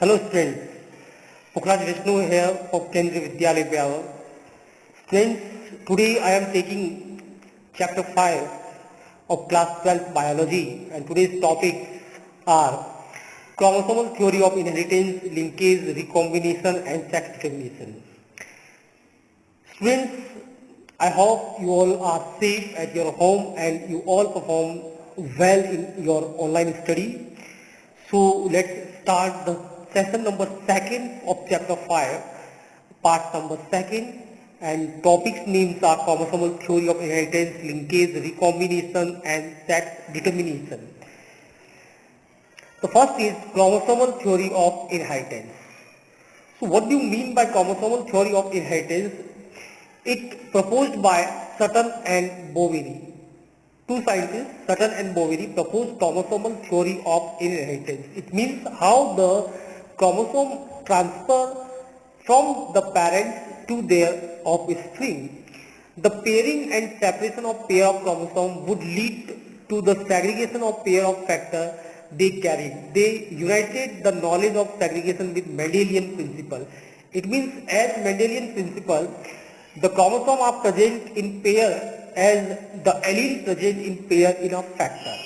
Hello students, Pukhraj Vishnu here for Kendriya Vidyalaya Vyavar. Students, today I am taking chapter 5 of class 12 biology, and today's topics are chromosomal theory of inheritance, linkage, recombination and sex determination. Students, I hope you all are safe at your home and you all perform well in your online study. So let's start the session number 2 of chapter 5, part number 2, and topics names are chromosomal theory of inheritance, linkage, recombination and sex determination. The first is chromosomal theory of inheritance. So what do you mean by chromosomal theory of inheritance? It proposed by Sutton and Boveri. Two scientists, Sutton and Boveri, proposed chromosomal theory of inheritance. It means how the chromosome transfer from the parents to their offspring. The pairing and separation of pair of chromosomes would lead to the segregation of pair of factor they carried. They united the knowledge of segregation with Mendelian principle. It means as Mendelian principle, the chromosomes are present in pair as the allele present in pair in a factor.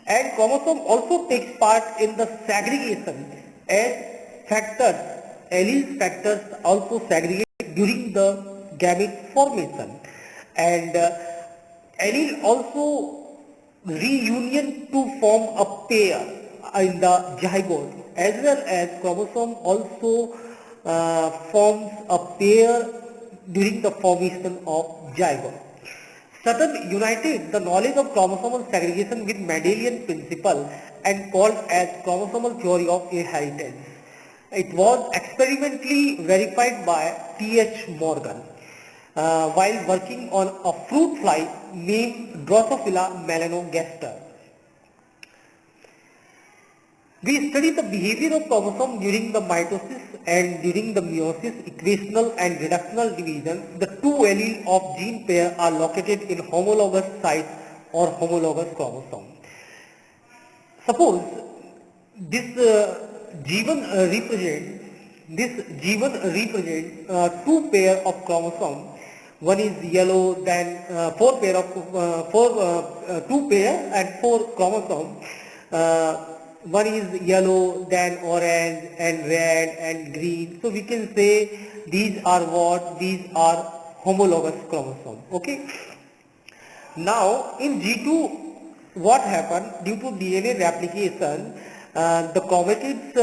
And chromosome also takes part in the segregation as factors, allele factors also segregate during the gamete formation. And allele also reunion to form a pair in the zygote, as well as chromosome also forms a pair during the formation of zygote. Sutton united the knowledge of chromosomal segregation with Mendelian principle and called as chromosomal theory of inheritance. It was experimentally verified by T.H. Morgan while working on a fruit fly named Drosophila melanogaster. We study the behavior of chromosome during the mitosis and during the meiosis, equational and reductional division. The two alleles of gene pair are located in homologous sites or homologous chromosome. Suppose this G1 represents two pair of chromosome. One is yellow, then two pair and four chromosome. One is yellow, then orange and red and green. So we can say these are what? These are homologous chromosomes. Okay. Now in G2, what happened? Due to DNA replication, the chromatids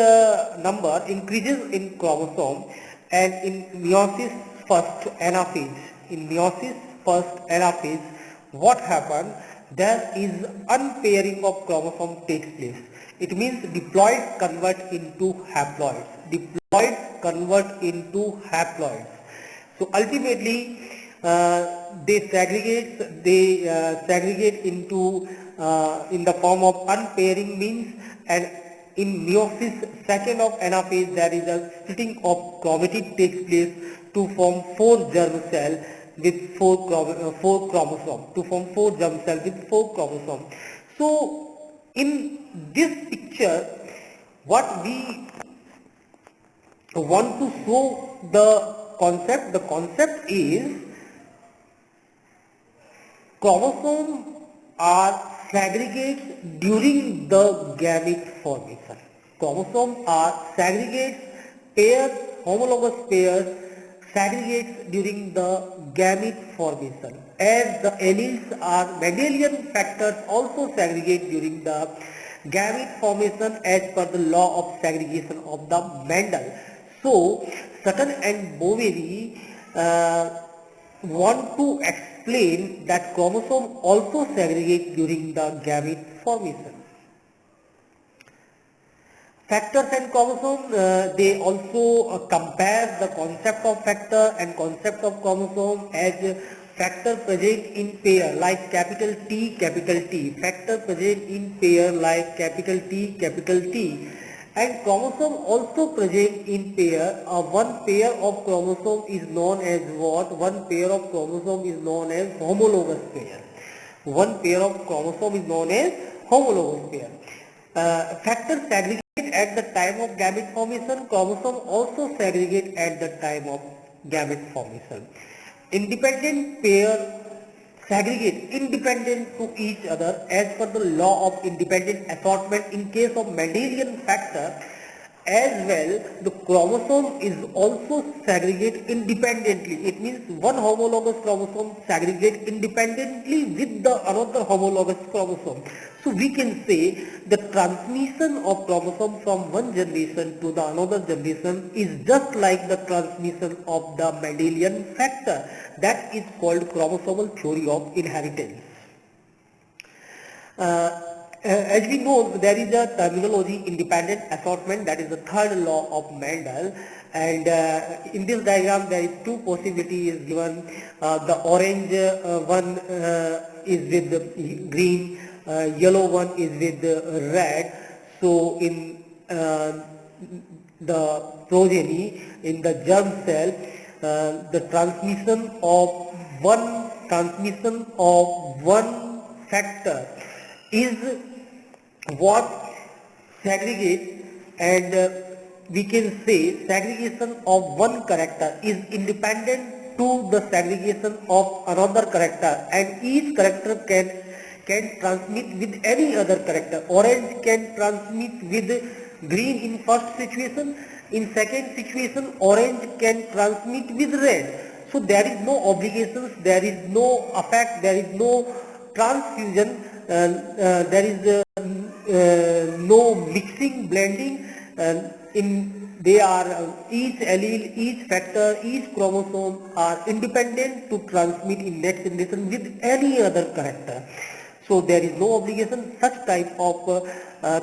number increases in chromosome, and in meiosis first anaphase. In meiosis first anaphase, what happened? There is unpairing of chromosome takes place. It means diploids convert into haploids. Diploids convert into haploids. So ultimately, they segregate into in the form of unpairing means, and in meiosis second of anaphase there is a splitting of chromatid takes place to form four germ cell with four chromosomes. To form four germ cell with four chromosomes. So in this picture, what we want to show the concept is chromosomes are segregated during the gamete formation. Chromosomes are segregated pairs, homologous pairs segregates during the gamete formation, as the alleles are Mendelian factors also segregate during the gamete formation as per the law of segregation of the Mendel. So Sutton and Boveri want to explain that chromosome also segregate during the gamete formation. Factors and chromosomes, they also compare the concept of factor and concept of chromosome as factor present in pair like capital T, factor present in pair like capital T, and chromosome also present in pair. One pair of chromosome is known as what? One pair of chromosome is known as homologous pair. One pair of chromosome is known as homologous pair. Factors segregate at the time of gamete formation, chromosome also segregate at the time of gamete formation. Independent pair segregate independent to each other as per the law of independent assortment in case of Mendelian factor. As well, the chromosome is also segregate independently. It means one homologous chromosome segregate independently with the another homologous chromosome. So we can say the transmission of chromosome from one generation to the another generation is just like the transmission of the Mendelian factor. That is called chromosomal theory of inheritance. As we know, there is a terminology independent assortment, that is the third law of Mendel, and in this diagram there is two possibilities given. The orange one is with the green, yellow one is with the red. So in the progeny, in the germ cell, the transmission of one factor is what segregates, and we can say segregation of one character is independent to the segregation of another character, and each character can transmit with any other character. Orange can transmit with green in first situation, in second situation orange can transmit with red. So there is no obligations, there is no effect, there is no transfusion, there is no mixing, blending. They are each allele, each factor, each chromosome are independent to transmit in next generation with any other character. So there is no obligation. Such type of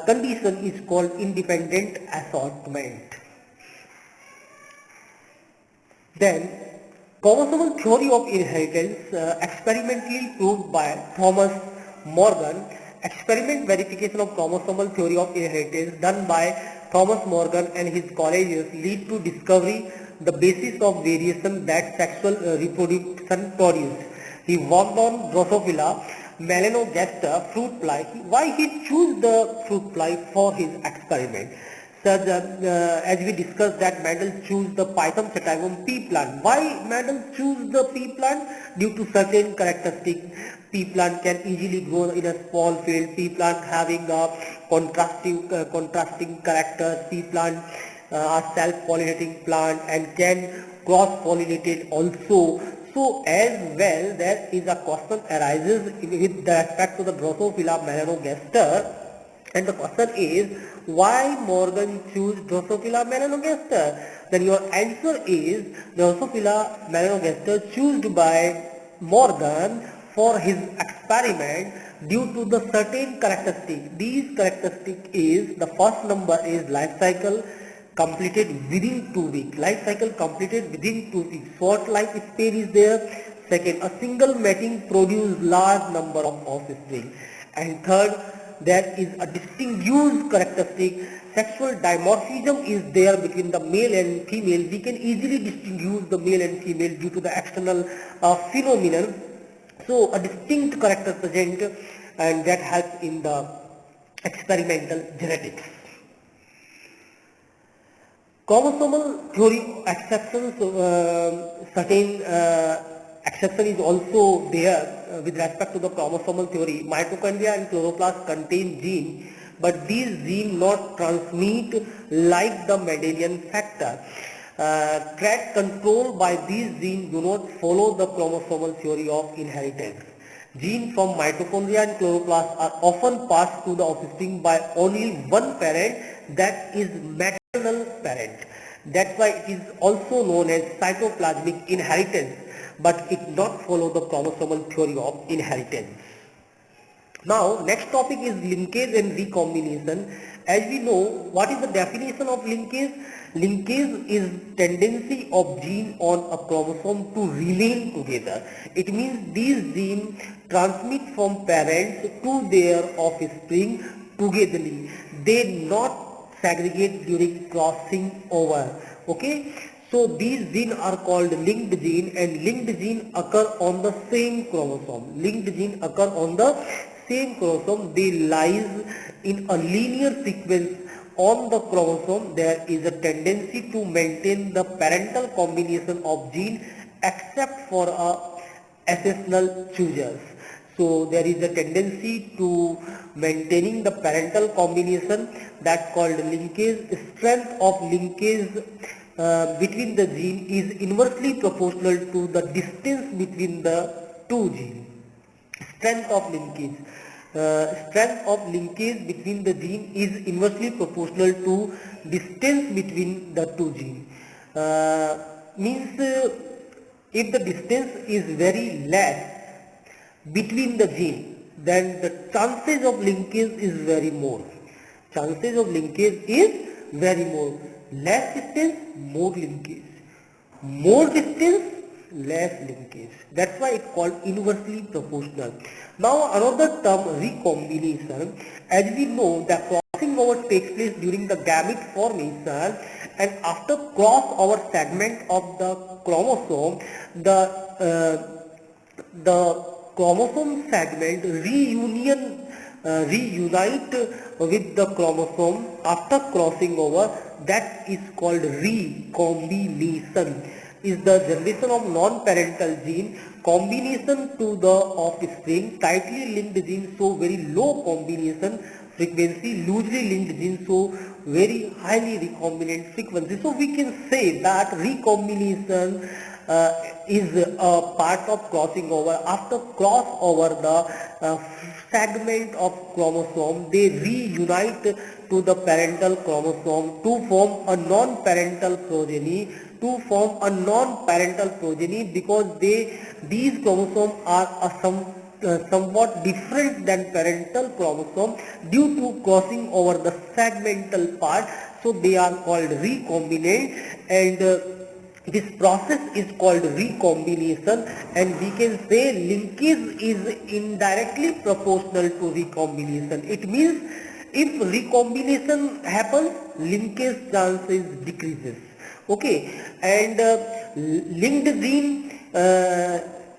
condition is called independent assortment. Then chromosomal theory of inheritance, experimentally proved by Thomas Morgan. Experiment verification of chromosomal theory of inheritance done by Thomas Morgan and his colleagues lead to discovery the basis of variation that sexual reproduction produce. He worked on Drosophila melanogaster fruit fly. Why he chose the fruit fly for his experiment? So as we discussed that Mendel chose the Python sativum pea plant. Why Mendel chose the pea plant? Due to certain characteristics. Pea plant can easily grow in a small field. Pea plant having a contrasting characters. Pea plant are self-pollinating plant and can cross-pollinated also. So as well, there is a question arises with respect to the Drosophila melanogaster, and the question is, why Morgan choose Drosophila melanogaster? Then your answer is Drosophila melanogaster chosen by Morgan for his experiment due to the certain characteristic. These characteristic is, the first number is life cycle completed within 2 weeks. Life cycle completed within 2 weeks. Short lifespan is there. Second, a single mating produce large number of offspring. And third, there is a distinguished characteristic. Sexual dimorphism is there between the male and female. We can easily distinguish the male and female due to the external phenomenon. So a distinct character present, and that helps in the experimental genetics. Chromosomal theory exceptions, certain exception is also there with respect to the chromosomal theory. Mitochondria and chloroplast contain gene, but these genes not transmit like the Mendelian factor. Track control by these genes do not follow the chromosomal theory of inheritance. Genes from mitochondria and chloroplast are often passed to the offspring by only one parent, that is maternal parent. That's why it is also known as cytoplasmic inheritance, but it not follow the chromosomal theory of inheritance. Now next topic is linkage and recombination. As we know, what is the definition of linkage? Linkage is tendency of gene on a chromosome to remain together. It means these genes transmit from parents to their offspring togetherly. They not segregate during crossing over. Okay. So these genes are called linked gene, and linked gene occur on the same chromosome. Linked gene occur on the same chromosome. They lies in a linear sequence on the chromosome, there is a tendency to maintain the parental combination of gene except for accessional choosers. So there is a tendency to maintaining the parental combination, that's called linkage. Strength of linkage between the gene is inversely proportional to the distance between the two genes. Strength of linkage. Strength of linkage between the gene is inversely proportional to distance between the two genes. Means if the distance is very less between the gene, then the chances of linkage is very more. Chances of linkage is very more. Less distance, more linkage. More distance, less linkage. That's why it's called inversely proportional. Now another term, recombination. As we know, the crossing over takes place during the gamete formation, and after crossover segment of the chromosome, the chromosome segment reunite with the chromosome after crossing over. That is called recombination. Is the generation of non-parental gene. Combination to the offspring. Tightly linked genes show very low combination frequency. Loosely linked genes show very highly recombinant frequency. So we can say that recombination is a part of crossing over. After cross over the segment of chromosome, they reunite to the parental chromosome to form a non-parental progeny. Because these chromosomes are somewhat different than parental chromosome due to crossing over the segmental part. So they are called recombinant, and this process is called recombination, and we can say linkage is indirectly proportional to recombination. It means if recombination happens, linkage chances decreases. Okay, and linked gene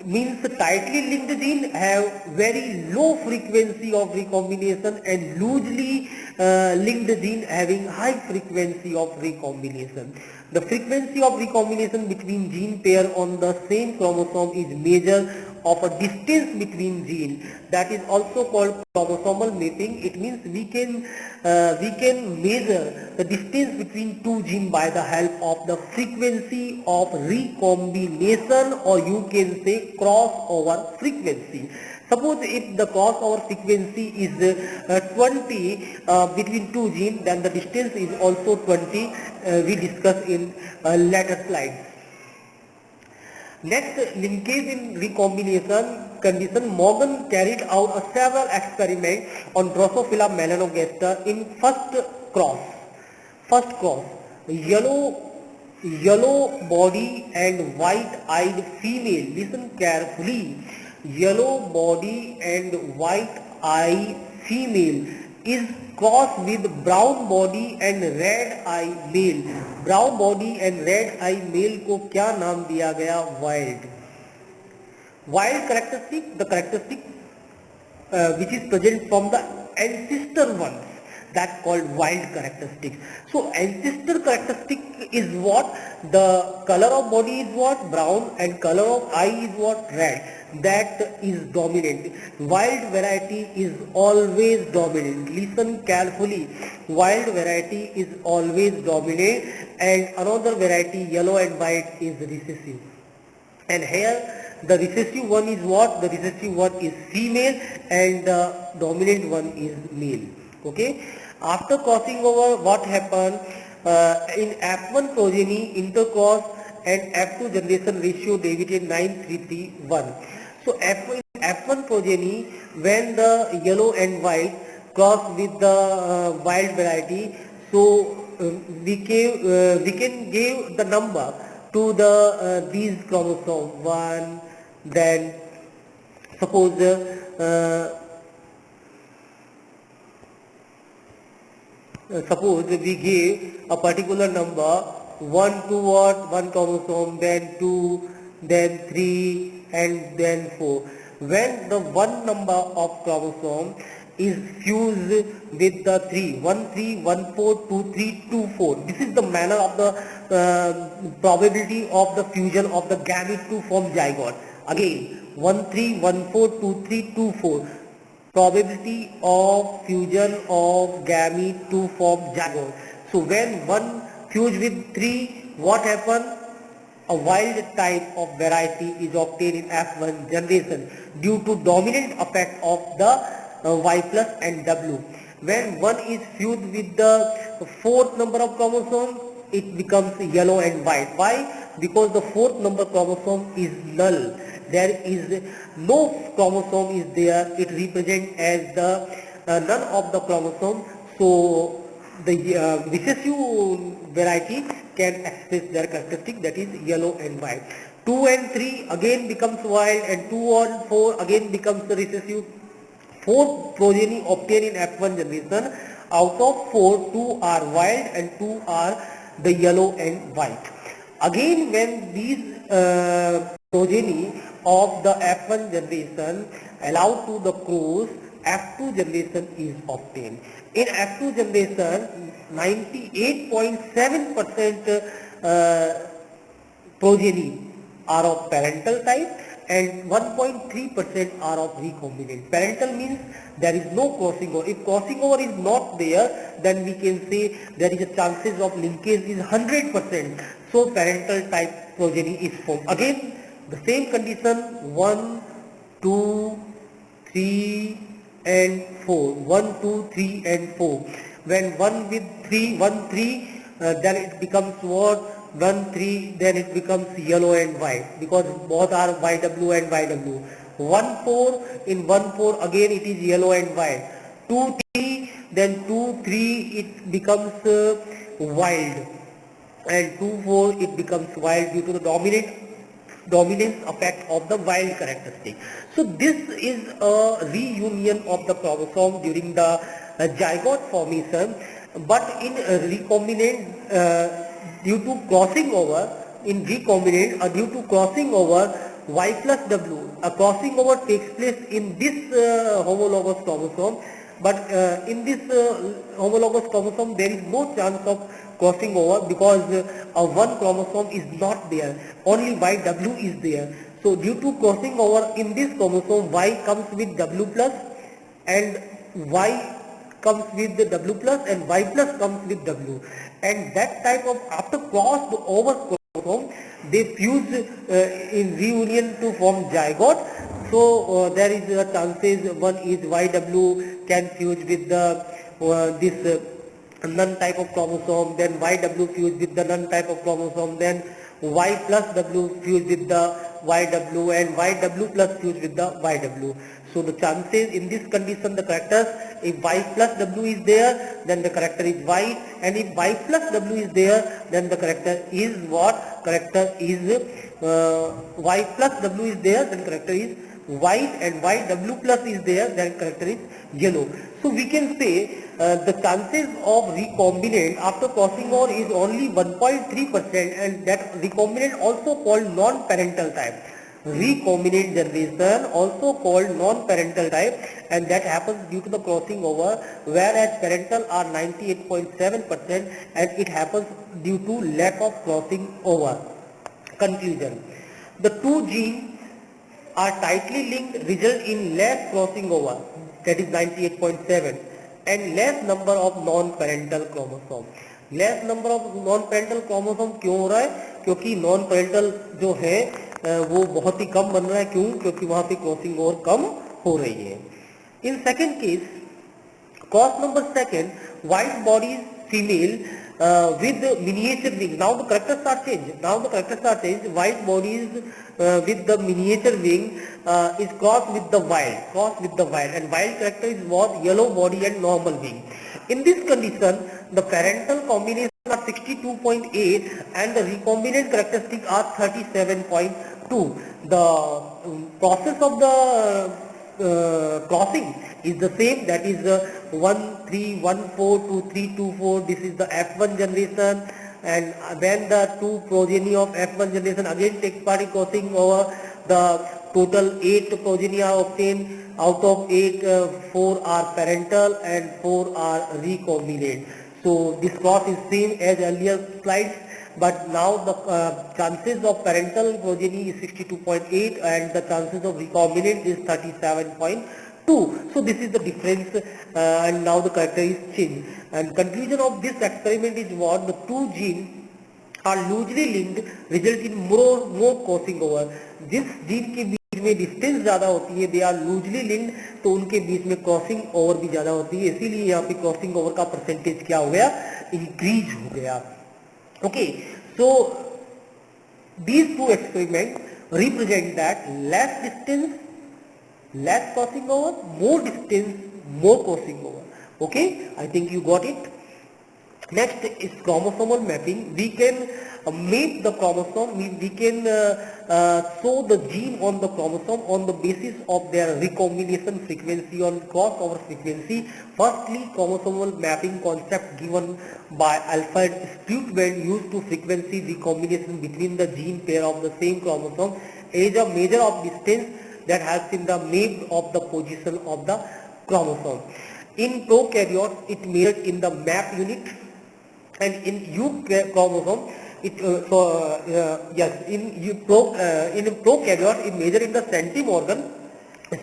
means tightly linked gene have very low frequency of recombination, and loosely linked gene having high frequency of recombination. The frequency of recombination between gene pair on the same chromosome is measure of a distance between gene. That is also called chromosomal mapping. It means we can measure the distance between two genes by the help of the frequency of recombination, or you can say crossover frequency. Suppose if the crossover frequency is 20 between two genes, then the distance is also 20. We discuss in later slides. Next, linkage in recombination condition. Morgan carried out several experiments on Drosophila melanogaster in first cross. Yellow body and white-eyed female. Listen carefully. Yellow body and white-eyed female is crossed with brown body and red eye male. Brown body and red eye male को क्या नाम दिया गया? Wild. Wild characteristic, the characteristic which is present from the ancestor ones, that's called wild characteristics. So ancestor characteristic is what? The color of body is what? Brown, and color of eye is what? Red. That is dominant. Wild variety is always dominant. Listen carefully. Wild variety is always dominant, and another variety, yellow and white, is recessive. And here the recessive one is what? The recessive one is female, and the dominant one is male. Okay. After crossing over, what happened? In F1 progeny, intercross and F2 generation ratio deviated 9:3:1. So F1 progeny, when the yellow and white cross with the wild variety, so we can give the number to the these chromosomes 1. Then suppose we give a particular number 1 to what? 1 chromosome, then 2, then 3, and then 4. When the one number of chromosome is fused with the 3, 1, 3, 1, 4, 2, 3, 2, 4. This is the manner of the probability of the fusion of the gamete to form zygote. Again, 1, 3, 1, 4, 2, 3, 2, 4. Probability of fusion of gamete to form zygote. So when one fuse with 3, what happens? A wild type of variety is obtained in F1 generation due to dominant effect of the Y plus and W. When one is fused with the fourth number of chromosome, it becomes yellow and white. Why? Because the fourth number chromosome is null. There is no chromosome is there. It represents as the none of the chromosome. So the recessive variety can express their characteristic, that is yellow and white. 2 and 3 again becomes wild, and 2 and 4 again becomes the recessive. 4 progeny obtained in F1 generation. Out of 4, 2 are wild and 2 are the yellow and white. Again, when these progeny of the F1 generation allowed to the cross, F2 generation is obtained. In F2 generation, 98.7% progeny are of parental type and 1.3% are of recombinant. Parental means there is no crossing over. If crossing over is not there, then we can say there is a chances of linkage is 100%. So parental type progeny is formed. Again, the same condition 1, 2, 3 and 4. 1, 2, 3 and 4. When 1 with 3, 1, 3, then it becomes what? 1, 3, then it becomes yellow and white because both are YW and YW. 1, 4, in 1, 4 again it is yellow and white. 2, 3, then 2, 3 it becomes wild, and 2, 4 it becomes wild due to the dominance effect of the wild characteristic. So this is a reunion of the chromosome during the zygote formation, but in recombinant due to crossing over, in recombinant due to crossing over Y plus W, a crossing over takes place in this homologous chromosome, but in this homologous chromosome there is no chance of crossing over because one chromosome is not there, only YW is there. So due to crossing over in this chromosome, Y comes with W plus and Y comes with the W plus and Y plus comes with W, and that type of after crossed over chromosome they fuse in reunion to form zygote. So there is a chances one is YW can fuse with the this non type of chromosome, then YW fuse with the non type of chromosome, then Y plus W fuse with the YW and YW plus fuse with the YW. So the chances in this condition, the characters, if Y plus W is there, then the character is white, and if Y plus W is there, then the character is what? Character is Y plus W is there, then character is white, and YW plus is there, then character is yellow. So we can say the chances of recombinant after crossing over is only 1.3%, and that recombinant also called non-parental type. Recombinant generation also called non-parental type, and that happens due to the crossing over, whereas parental are 98.7%, and it happens due to lack of crossing over. Conclusion: the two genes are tightly linked, result in less crossing over, that is 98.7, and less number of non-parental chromosome. Less number of non parental chromosome क्यों हो रहा है? क्योंकि non parental जो है वो बहुत ही कम बन रहा है. क्यों? क्योंकि वहां पे क्रॉसिंग ओवर कम हो रही है. In second case, cause number second, white body is female with miniature wing. Now the characters are changed. White body is with the miniature wing is crossed with the wild, and wild character is what? Yellow body and normal wing. In this condition, the parental combination are 62.8 and the recombinant characteristic are 37.2. The process of the crossing is the same, that is 1, 3, 1, 4, 2, 3, 2, 4. This is the F1 generation, and when the two progeny of F1 generation again takes part in crossing over, the total 8 progeny are obtained. out of 8, 4 are parental and 4 are recombinant. So this cross is same as earlier slides, but now the chances of parental progeny is 62.8 and the chances of recombinant is 37.2. So this is the difference, and now the character is changed. And conclusion of this experiment is what? The two genes are loosely linked, result in more crossing over. जिस gene के बीच में distance ज्यादा होती है, they are loosely linked, तो उनके बीच में crossing over भी ज्यादा होती है, इसीलिए यहाँ पे क्रॉसिंग ओवर का परसेंटेज क्या हो गया? इंक्रीज हो गया. Okay, so these two experiments represent that less distance, less crossing over, more distance, more crossing over. Okay, I think you got it. Next is chromosomal mapping. We can map the chromosome, we can show the gene on the chromosome on the basis of their recombination frequency or crossover frequency. Firstly, chromosomal mapping concept given by Alfred Stutman used to frequency recombination between the gene pair of the same chromosome is a measure of distance that helps in the map of the position of the chromosome. In prokaryotes, it measured in the map unit, and in chromosome, it in prokaryote it measured in the centimorgan,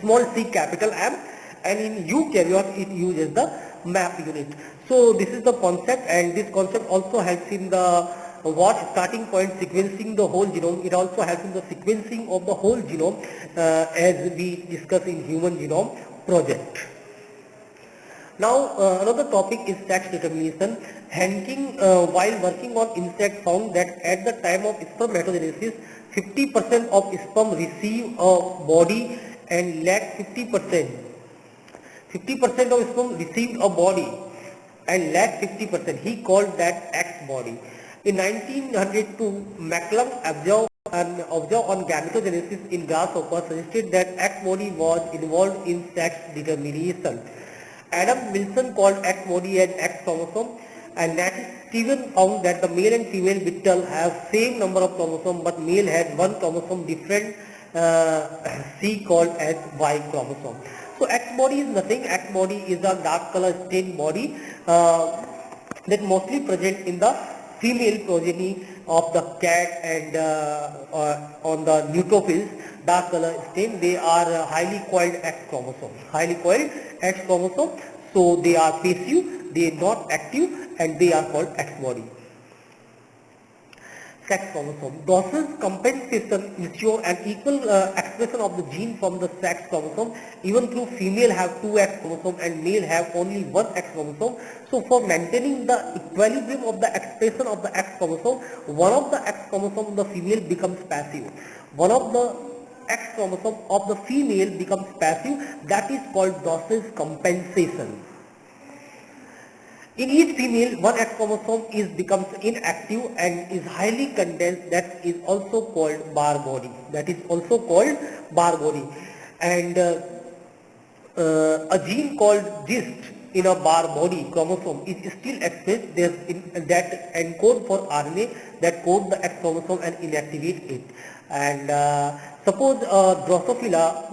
small c capital M, and in eukaryote it uses the map unit. So this is the concept, and this concept also helps in the starting point sequencing the whole genome. It also helps in the sequencing of the whole genome, as we discuss in human genome project. Now another topic is sex determination. Henking while working on insect found that at the time of spermatogenesis 50% of sperm receive a body and lack 50%. 50% of sperm received a body and lack 50%. He called that X body. In 1902, McClung observed on gametogenesis in grasshopper suggested that X body was involved in sex determination. Adam Wilson called X body as X chromosome, and Natty Stevens found that the male and female beetle have same number of chromosomes, but male has one chromosome different, C called as Y chromosome. So X body is nothing. X body is a dark color stained body that mostly present in the female progeny of the cat and on the neutrophils. Dark color stain, they are highly coiled X chromosome. Highly coiled X chromosome, so they are passive, they are not active, and they are called X body. Sex chromosome. Dawson's compensation ensure an equal expression of the gene from the sex chromosome. Even though female have two X chromosome and male have only one X chromosome. So for maintaining the equilibrium of the expression of the X chromosome, one of the X chromosome of the female becomes passive. One of the X chromosome of the female becomes passive. That is called Dawson's compensation. In each female, one X chromosome becomes inactive and is highly condensed. That is also called bar body. That is also called bar body. And a gene called GIST in a bar body chromosome is still expressed that encode for RNA that code the X chromosome and inactivate it. And suppose Drosophila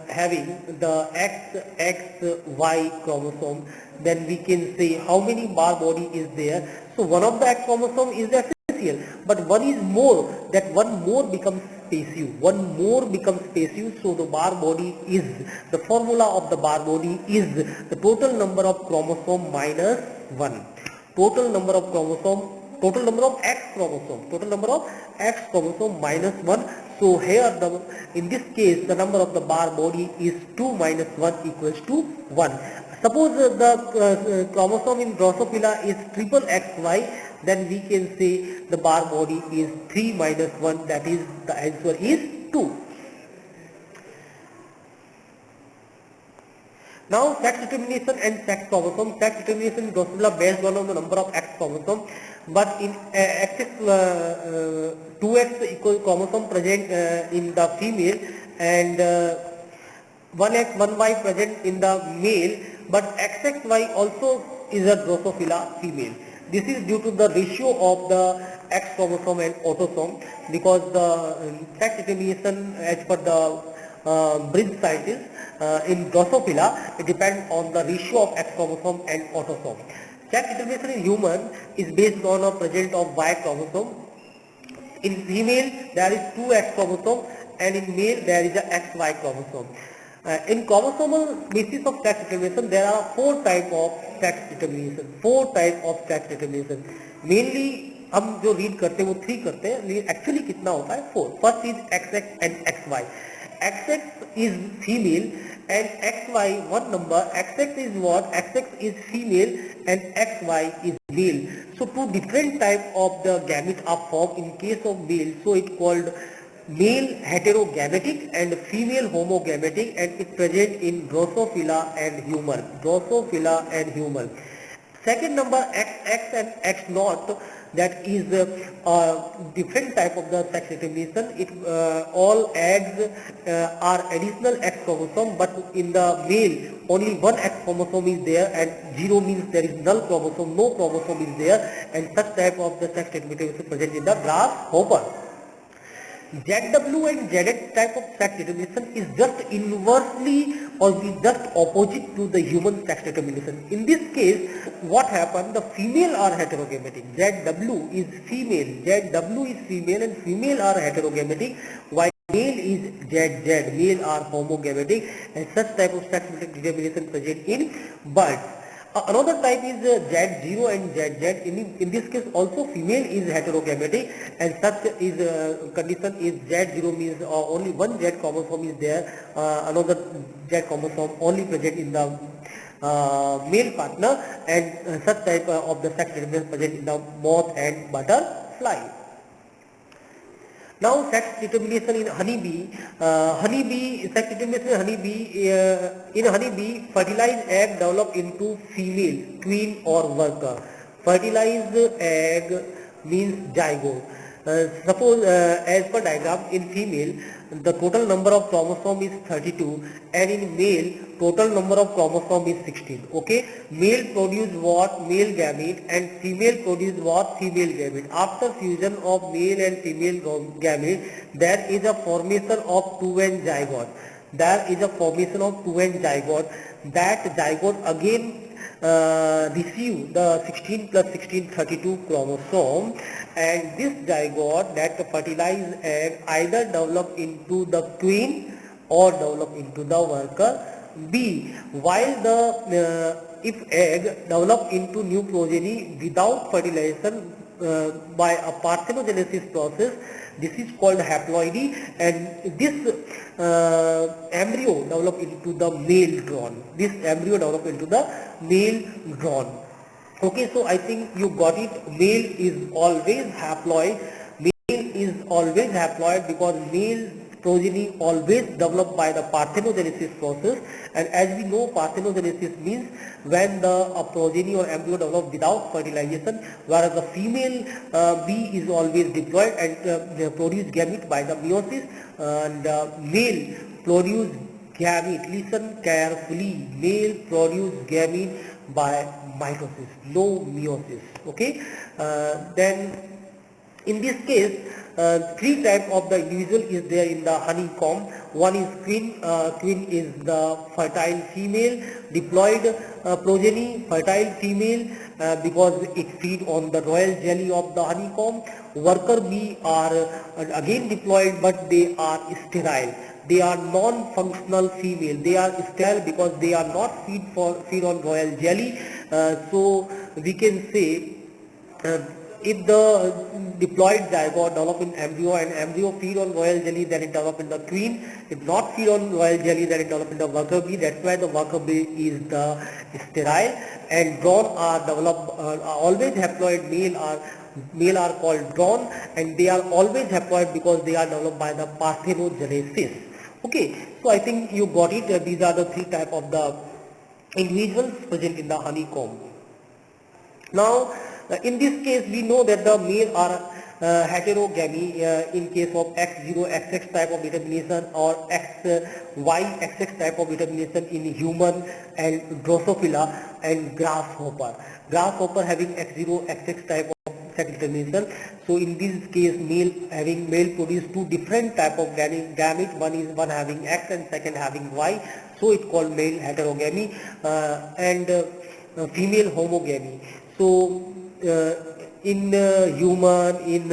having the XXY chromosome, then we can say how many bar body is there. So one of the X chromosome is essential, but one is more, that one more becomes passive. One more becomes passive, so the bar body is, the formula of the bar body is the total number of chromosome minus 1. Total number of chromosome, total number of X chromosome, total number of X chromosome minus 1. So here in this case the number of the bar body is 2 minus 1 equals to 1. Suppose the chromosome in Drosophila is triple XY, then we can say the bar body is 3 minus 1, that is the answer is 2. Now sex determination and sex chromosome. Sex determination in Drosophila based on the number of X chromosome, but in 2X equal chromosome present in the female and 1X 1Y present in the male, but XXY also is a Drosophila female. This is due to the ratio of the X chromosome and autosome, because the sex determination as per the bridge scientists, in Drosophila, it depends on the ratio of X chromosome and autosome. Sex determination in human is based on a presence of Y chromosome. In female, there is two X chromosome, and in male, there is a XY chromosome. In chromosomal basis of sex determination, there are four types of sex determination. Four types of sex determination. Mainly हम जो read करते हैं वो 3 करते हैं, लेकिन actually कितना होता है 4. First is XX and XY. XX is female and XY one number. XX is what? XX is female and XY is male. So two different type of the gamete are formed in case of male. So it called male heterogametic and female homogametic, and it present in Drosophila and human. Drosophila and human. Second number XX and X naught, that is different type of the sex determination. It all eggs are additional X chromosome, but in the male only one X chromosome is there, and 0 means there is null chromosome, no chromosome is there, and such type of the sex determination present in the grasshopper. ZW and ZX type of sex determination is just inversely or just opposite to the human sex determination. In this case, what happened? The female are heterogametic. ZW is female. ZW is female and female are heterogametic, while male is ZZ. Male are homogametic, and such type of sex determination present in birds. Another type is Z0 and ZZ. In this case also female is heterogametic, and such is condition is Z0 means only one Z chromosome is there, another Z chromosome only present in the male partner, and such type of the sex determination present in the moth and butterfly. Now sex determination in honeybee. Sex determination in honeybee, fertilized egg develop into female, queen or worker. Fertilized egg means zygote. Suppose as per diagram, in female the total number of chromosome is 32, and in male total number of chromosome is 16. Okay, male produce what? Male gamete, and female produce what? Female gamete. After fusion of male and female gamete, there is a formation of 2N zygote. There is a formation of 2N zygote. That zygote again receive the 16 plus 16 32 chromosome, and this zygote, that fertilized egg, either develop into the queen or develop into the worker bee. While the if egg develop into new progeny without fertilization by a parthenogenesis process, this is called haploidy, and this embryo develop into the male drone. This embryo develop into the male drone. Okay, so I think you got it. Male is always haploid. Male is always haploid because male progeny always developed by the parthenogenesis process, and as we know, parthenogenesis means when the progeny or embryo develop without fertilization, whereas the female bee is always diploid and they produce gamete by the meiosis, and male produce gamete. Listen carefully, male produce gamete by mitosis, no meiosis. Okay, then in this case, three types of the individual is there in the honeycomb. One is queen. Queen is the fertile female, diploid progeny, fertile female because it feed on the royal jelly of the honeycomb. Worker bee are again diploid, but they are sterile. They are non-functional female. They are sterile because they are not feed on royal jelly. So we can say if the diploid zygote develop in embryo and embryo feed on royal jelly, then it develop in the queen. If not feed on royal jelly, then it develop in the worker bee. That's why the worker bee is the sterile, and drone are developed always haploid. Male are called drone, and they are always haploid because they are developed by the parthenogenesis. Okay, so I think you got it. These are the three types of the individuals present in the honeycomb. Now, in this case, we know that the male are heterogamy in case of X0, XX type of determination, or XY, XX type of determination in human and Drosophila and grasshopper. Grasshopper having X0, XX type of sex determination. So in this case, male produce two different type of gamete. One having X and second having Y. So it's called male heterogamy and female homogamy. So in human, in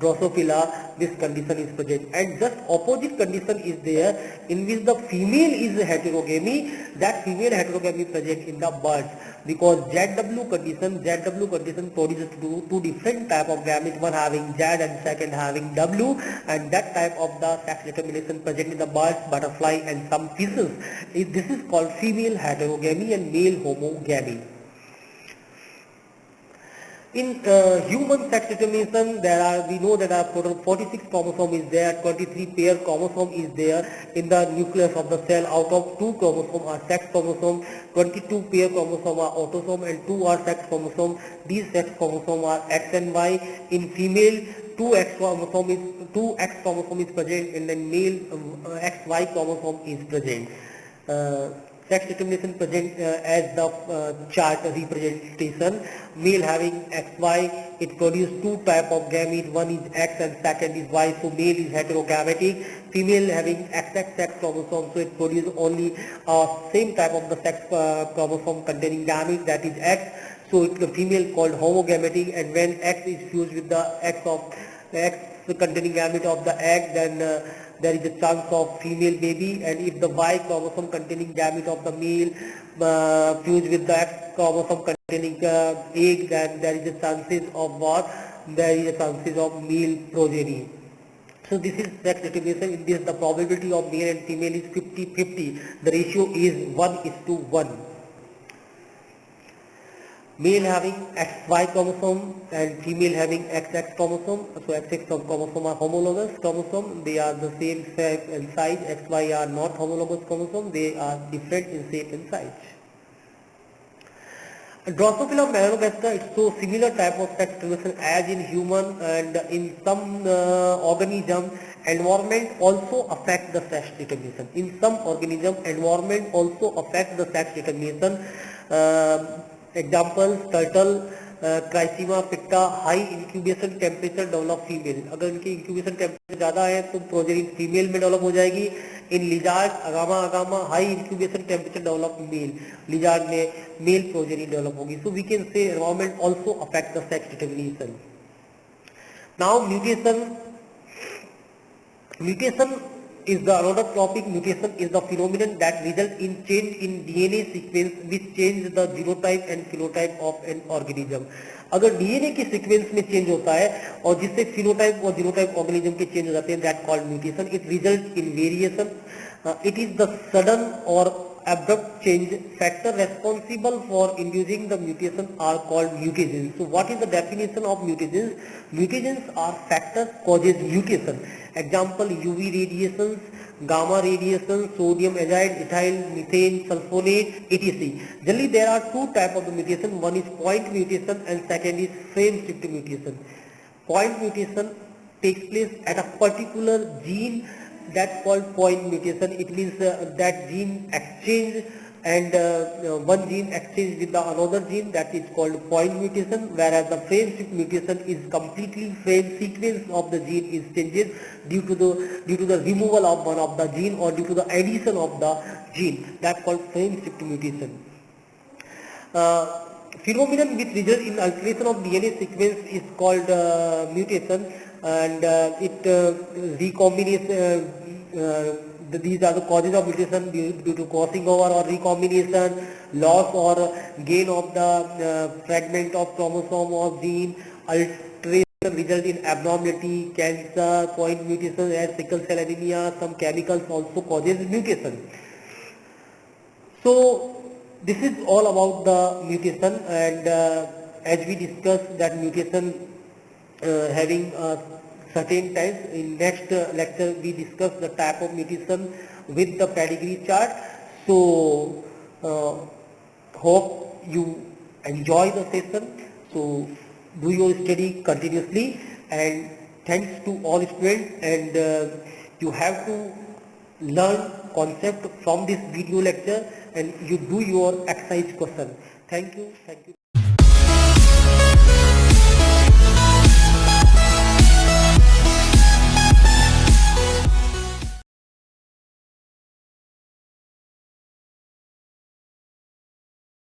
Drosophila, this condition is present, and just opposite condition is there in which the female is heterogamy. That female heterogamy present in the birds, because ZW condition produces two different type of gametes, one having Z and second having W, and that type of the sex determination present in the birds, butterfly and some fishes. This is called female heterogamy and male homogamy. In human sex determination, we know that our total 46 chromosome is there, 23 pair chromosome is there in the nucleus of the cell. Out of 2 chromosome are sex chromosome, 22 pair chromosome are autosome, and 2 are sex chromosome. These sex chromosome are X and Y. In female, 2X chromosome is present, and then male XY chromosome is present. Sex determination present as the chart representation. Male having XY, it produces two type of gamete, one is X and second is Y, so male is heterogametic. Female having XX sex chromosome, so it produces only same type of the sex chromosome containing gamete, that is X, so the female called homogametic. And when X is fused with the X containing gamete of the egg, then there is a chance of female baby. And if the Y chromosome containing gamete of the male fused with the X chromosome containing egg, then there is a chances of what? There is a chances of male progeny. So this is sex determination. In this, the probability of male and female is 50-50. The ratio is 1:1. Male having XY chromosome and female having XX chromosome. So XX chromosome are homologous chromosome. They are the same shape and size. XY are not homologous chromosome. They are different in shape and size. Drosophila melanogaster, it's so similar type of sex determination as in human, and in some organism, environment also affects the sex determination. In some organism, environment also affects the sex determination. Examples: turtle, Chrysema picta, high incubation temperature develop female. अगर इनकी incubation temperature ज़्यादा है तो progeny female में develop हो जाएगी. In lizard, agama, high incubation temperature develop male. Lizard में male progeny develop होगी. So we can say environment also affects the sex determination. Now mutation is the another topic. Mutation is the phenomenon that results in change in DNA sequence which change the genotype and phenotype of an organism. अगर DNA के sequence में change होता है और जिससे phenotype और genotype organism के change हो जाते हैं, that called mutation. It result in variation. It is the sudden और abrupt change. Factor responsible for inducing the mutation are called mutagens. So what is the definition of mutagens? Mutagens are factors causes mutation. Example: UV radiations, gamma radiation, sodium azide, ethyl, methane, sulfonate, etc. Generally there are two types of the mutation. One is point mutation and second is frame shift mutation. Point mutation takes place at a particular gene, that's called point mutation. It means that gene exchange and one gene exchange with the another gene, that is called point mutation, whereas the frame shift mutation is completely frame sequence of the gene is changes due to the removal of one of the gene or due to the addition of the gene. That's called frame shift mutation. Phenomenon which results in alteration of DNA sequence is called mutation, and it recombination. These are the causes of mutation due to crossing over or recombination, loss or gain of the fragment of chromosome or gene. Alteration result in abnormality, cancer, point mutation as sickle cell anemia. Some chemicals also causes mutation. So this is all about the mutation, and as we discussed that mutation having certain types. In next lecture we discuss the type of mutation with the pedigree chart. So hope you enjoy the session. So do your study continuously, and thanks to all students, and you have to learn concept from this video lecture, and you do your exercise question. Thank you.